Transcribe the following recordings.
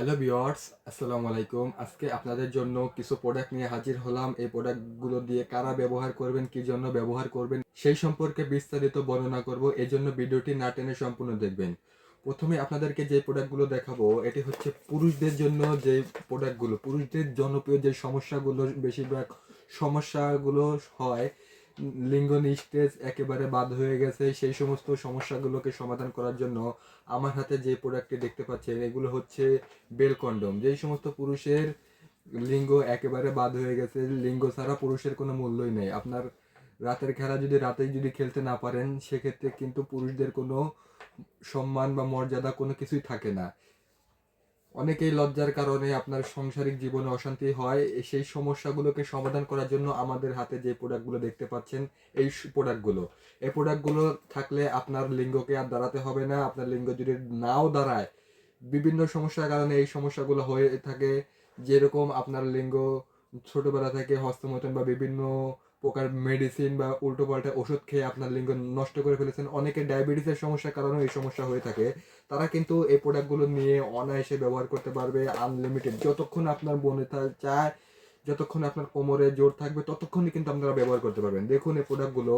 Hello viewers, আসসালামু আলাইকুম। আজকে আপনাদের জন্য কিছু প্রোডাক্ট নিয়ে হাজির হলাম। এই প্রোডাক্টগুলো দিয়ে কারা ব্যবহার করবেন, কি জন্য ব্যবহার করবেন সেই সম্পর্কে বিস্তারিত বর্ণনা করব। এই জন্য ভিডিওটি না টেনে সম্পূর্ণ দেখবেন। প্রথমে আপনাদেরকে যে প্রোডাক্টগুলো দেখাবো এটি হচ্ছে পুরুষদের জন্য যে প্রোডাক্টগুলো, পুরুষদের জনপ্রিয় যে সমস্যাগুলো, বেশিরভাগ সমস্যাগুলো হয়, লিঙ্গ নিস্তেজ একেবারে বাদ হয়ে গেছে, সেই সমস্ত সমস্যাগুলোকে সমাধান করার জন্য আমার হাতে যে প্রোডাক্টটি দেখতে পাচ্ছেন এগুলো হচ্ছে বেল কন্ডম। যেই সমস্ত পুরুষের লিঙ্গ একেবারে বাদ হয়ে গেছে, লিঙ্গ ছাড়া পুরুষের কোনো মূল্যই নেই। আপনার রাতের খেলা যদি রাতেই যদি খেলতে না পারেন, সেক্ষেত্রে কিন্তু পুরুষদের কোনো সম্মান বা মর্যাদা কোনো কিছুই থাকে না। অনেকেই লজ্জার কারণে আপনার সাংসারিক জীবনে অশান্তি হয়। সেই সমস্যাগুলোকে সমাধান করার জন্য আমাদের হাতে যে প্রোডাক্টগুলো দেখতে পাচ্ছেন, এই প্রোডাক্টগুলো থাকলে আপনার লিঙ্গকে আর দাঁড়াতে হবে না। আপনার লিঙ্গ যদি নাও দাঁড়ায়, বিভিন্ন সমস্যার কারণে এই সমস্যাগুলো হয়ে থাকে। যেরকম আপনার লিঙ্গ ছোটবেলা থেকে হস্তমৈথুন বা বিভিন্ন প্রকার মেডিসিন বা উল্টোপাল্টা ওষুধ খেয়ে আপনার লিঙ্গ নষ্ট করে ফেলেছেন, অনেকে ডায়াবেটিসের সমস্যার কারণেও এই সমস্যা হয়ে থাকে। তারা কিন্তু এই প্রোডাক্টগুলো নিয়ে অনায়াসে ব্যবহার করতে পারবে, আনলিমিটেড। যতক্ষণ আপনার বনে চায়, যতক্ষণ আপনার কোমরে জোর থাকবে, ততক্ষণই কিন্তু আপনারা ব্যবহার করতে পারবেন। দেখুন এই প্রোডাক্টগুলো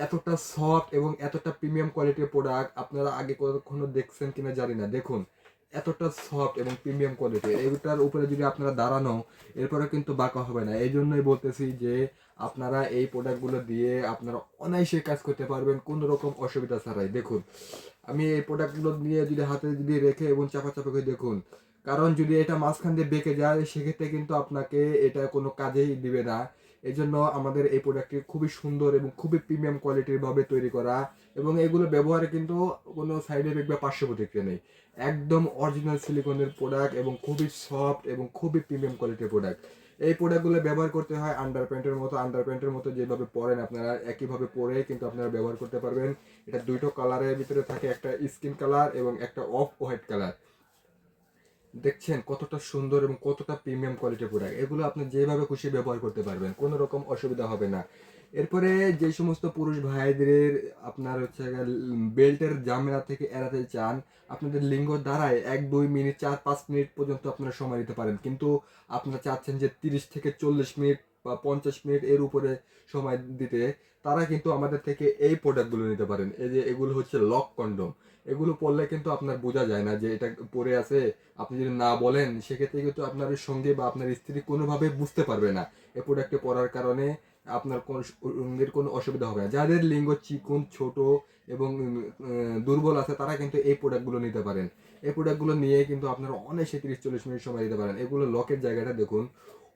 এতটা সফট এবং এতটা প্রিমিয়াম কোয়ালিটির প্রোডাক্ট আপনারা আগে কখনো দেখছেন কিনা জানি না। দেখুন এতটা সফট এবং প্রিমিয়াম কোয়ালিটি, এইটার উপরে যদি আপনারা দাঁড়ানো, এরপরে কিন্তু বাঁকা হবে না। এই জন্যই বলতেছি যে আপনারা এই প্রোডাক্টগুলো দিয়ে আপনারা অনায়াসে কাজ করতে পারবেন কোনো রকম অসুবিধা ছাড়াই। দেখুন আমি এই প্রোডাক্টগুলো নিয়ে যদি হাতে যদি রেখে এবং চাপা চাপা করে দেখুন, কারণ যদি এটা মাঝখান দিয়ে বেঁকে যায় সেক্ষেত্রে কিন্তু আপনাকে এটা কোনো কাজেই দিবে না। এই জন্য আমাদের এই প্রোডাক্টটি খুবই সুন্দর এবং খুবই প্রিমিয়াম কোয়ালিটির ভাবে তৈরি করা, এবং এগুলো ব্যবহারে কিন্তু কোনো সাইড এফেক্ট বা পার্শ্ব প্রতিক্রিয়া নেই। একদম অরিজিনাল সিলিকনের প্রোডাক্ট এবং খুবই সফট এবং খুবই প্রিমিয়াম কোয়ালিটির প্রোডাক্ট। এই প্রোডাক্টগুলো ব্যবহার করতে হয় আন্ডার প্যান্টের মতো যেভাবে পরেন আপনারা একইভাবে পরে কিন্তু আপনারা ব্যবহার করতে পারবেন। এটা দুটো কালারের ভিতরে থাকে, একটা স্কিন কালার এবং একটা অফ হোয়াইট কালার। দেখছেন কতটা সুন্দর এবং কতটা প্রিমিয়াম কোয়ালিটির প্রোডাক্ট। এগুলো আপনি যেভাবে খুশি ব্যবহার করতে পারবেন, কোনো রকম অসুবিধা হবে না। এরপরে যে সমস্ত পুরুষ ভাইদের আপনার হচ্ছে বেল্টের ঝামেলা থেকে এড়াতে চান, আপনাদের লিঙ্গ দ্বারায় 1-2 মিনিট 4-5 মিনিট পর্যন্ত আপনারা সময় দিতে পারেন, কিন্তু আপনারা চাচ্ছেন যে 30 থেকে 40 মিনিট বা 50 মিনিট এর উপরে সময় দিতে, তারা কিন্তু আমাদের থেকে এই প্রোডাক্টগুলো নিতে পারেন। এই যে এগুলো হচ্ছে লক কন্ডম। এগুলো পরলে কিন্তু আপনার বোঝা যায় না যে এটা পরে আছে। আপনি যদি না বলেন সেক্ষেত্রে কিন্তু আপনার সঙ্গে বা আপনার স্ত্রী কোনোভাবে বুঝতে পারবে না এই প্রোডাক্টটি পরার কারণে আপনার কোনো সঙ্গীর কোনো অসুবিধা হবে না। যাদের লিঙ্গ চিকন, ছোট এবং দুর্বল আছে, তারা কিন্তু এই প্রোডাক্টগুলো নিতে পারেন। এই প্রোডাক্টগুলো নিয়ে কিন্তু আপনারা অনায়াসে 30-40 মিনিট সময় দিতে পারেন। এগুলো লকের জায়গাটা দেখুন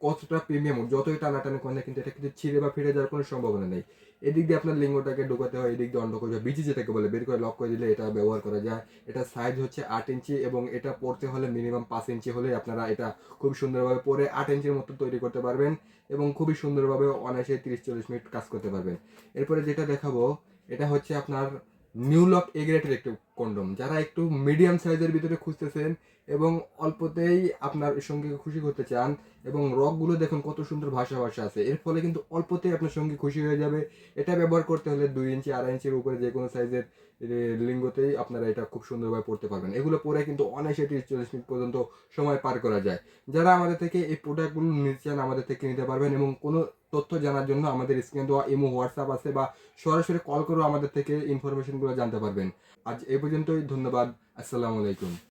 কতটা প্রিমিয়াম, যতই টানাটানি করেন না কিন্তু এটা কিন্তু ছিঁড়ে বা ফিরে যাওয়ার কোনো সম্ভাবনা নেই। এদিক দিয়ে আপনার লিঙ্গটাকে ঢোকাতে হয়, এদিক দিয়ে অন্ডকোষ বিচি যেটাকে বলে বের করে লক করে দিলে এটা ব্যবহার করা যায়। এটা সাইজ হচ্ছে 8 ইঞ্চি এবং এটা পড়তে হলে মিনিমাম 5 ইঞ্চি হলে আপনারা এটা খুব সুন্দরভাবে পরে 8 ইঞ্চির মতো তৈরি করতে পারবেন এবং খুবই সুন্দরভাবে অনায়াসে 30-40 মিনিট কাজ করতে পারবেন। এরপরে যেটা দেখাবো এটা হচ্ছে আপনার নিউলক এগ্রেটের একটু কন্ডম। যারা একটু মিডিয়াম সাইজের ভিতরে খুঁজতেছেন এবং অল্পতেই আপনার সঙ্গে খুশি করতে চান, এবং রকগুলো দেখুন কত সুন্দর ভাষা আছে, এর ফলে কিন্তু অল্পতেই আপনার সঙ্গে খুশি হয়ে যাবে। এটা ব্যবহার করতে হলে 2 ইঞ্চি 2.5 ইঞ্চির উপরে যে কোনো সাইজের লিঙ্গতেই আপনারা এটা খুব সুন্দরভাবে পড়তে পারবেন। এগুলো পরে কিন্তু অনায়াসে 30-40 মিনিট পর্যন্ত সময় পার করা যায়। যারা আমাদের থেকে এই প্রোডাক্টগুলো নিতে চান আমাদের থেকে নিতে পারবেন, এবং কোনো তথ্য জানার জন্য আমাদের স্ক্রিনে দেওয়া ইমো, হোয়াটসঅ্যাপ আছে, বা সরাসরি কল করেও আমাদের থেকে ইনফরমেশনগুলো জানতে পারবেন। আজ এই পর্যন্তই, ধন্যবাদ। আসসালামু আলাইকুম।